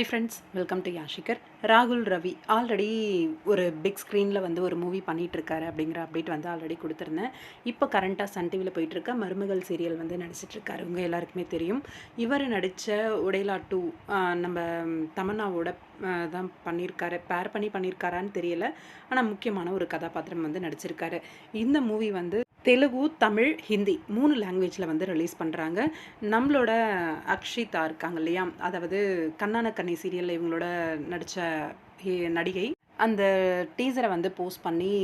High friends, welcome to யாஷிகர். ராகுல் Ravi already ஒரு பிக் ஸ்க்ரீனில் வந்து ஒரு மூவி பண்ணிகிட்ருக்காரு அப்படிங்கிற அப்டேட் வந்து ஆல்ரெடி கொடுத்துருந்தேன். இப்போ கரண்ட்டாக சன் டிவியில் போயிட்டுருக்க மருமகள் சீரியல் வந்து நடிச்சிட்ருக்காரு. உங்கள் எல்லாருக்குமே தெரியும். இவர் நடித்த உடைலா 2 நம்ம தமன்னாவோட தான் பண்ணியிருக்காரு. பேர் பண்ணி பண்ணியிருக்காரான்னு தெரியல. ஆனால் முக்கியமான ஒரு கதாபாத்திரம் வந்து நடிச்சிருக்காரு. இந்த மூவி வந்து தெலுங்கு, தமிழ், ஹிந்தி 3 லாங்குவேஜில் வந்து ரிலீஸ் பண்ணுறாங்க. நம்மளோட அக்ஷிதா இருக்காங்க இல்லையா, அதாவது கண்ணான கண்ணி சீரியலில் இவங்களோட நடித்த நடிகை அந்த டீசரை வந்து போஸ்ட் பண்ணி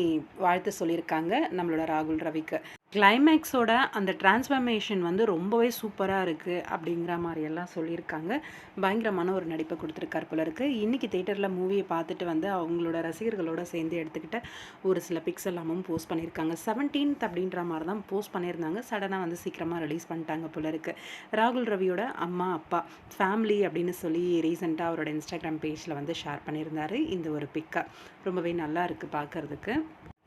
வாழ்த்து சொல்லியிருக்காங்க நம்மளோட ராகுல் ரவிக்கு. கிளைமேக்ஸோட அந்த டிரான்ஸ்ஃபர்மேஷன் வந்து ரொம்பவே சூப்பராக இருக்குது அப்படிங்கிற மாதிரியெல்லாம் சொல்லியிருக்காங்க. பயங்கரமான ஒரு நடிப்பை கொடுத்துருக்கார் போல இருக்குது. இன்றைக்கி தேட்டரில் மூவியை பார்த்துட்டு வந்து அவங்களோட ரசிகர்களோடு சேர்ந்து எடுத்துக்கிட்ட ஒரு சில பிக்ஸ் எல்லாமும் போஸ்ட் பண்ணியிருக்காங்க. 17th அப்படின்ற மாதிரி தான் போஸ்ட் பண்ணியிருந்தாங்க. சடனாக வந்து சீக்கிரமாக ரிலீஸ் பண்ணிட்டாங்க போல இருக்குது. ராகுல் ரவியோட அம்மா அப்பா ஃபேமிலி அப்படின்னு சொல்லி ரீசெண்டாக அவரோட இன்ஸ்டாகிராம் பேஜில் வந்து ஷேர் பண்ணியிருந்தார் இந்த ஒரு பிக்கை. ரொம்பவே நல்லா இருக்குது பார்க்குறதுக்கு.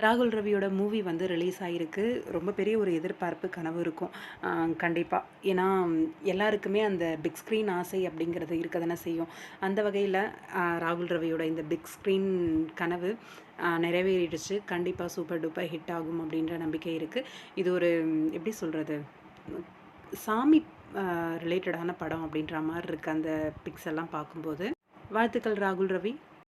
ராகுல் ரவியோட மூவி வந்து ரிலீஸ் ஆகிருக்கு. ரொம்ப பெரிய ஒரு எதிர்பார்ப்பு கனவு இருக்கும் கண்டிப்பாக. ஏன்னா எல்லாருக்குமே அந்த பிக் ஸ்க்ரீன் ஆசை அப்படிங்கிறது இருக்க தானே செய்யும். அந்த வகையில் ராகுல் ரவியோட இந்த பிக் ஸ்க்ரீன் கனவு நிறைவேறிடுச்சு. கண்டிப்பாக சூப்பர் டூப்பர் ஹிட் ஆகும் அப்படின்ற நம்பிக்கை இருக்குது. இது ஒரு எப்படி சொல்கிறது, சாமி ரிலேட்டடான படம் அப்படின்ற மாதிரி இருக்குது அந்த பிக்ஸ் எல்லாம் பார்க்கும்போது. வாழ்த்துக்கள் ராகுல் ரவி.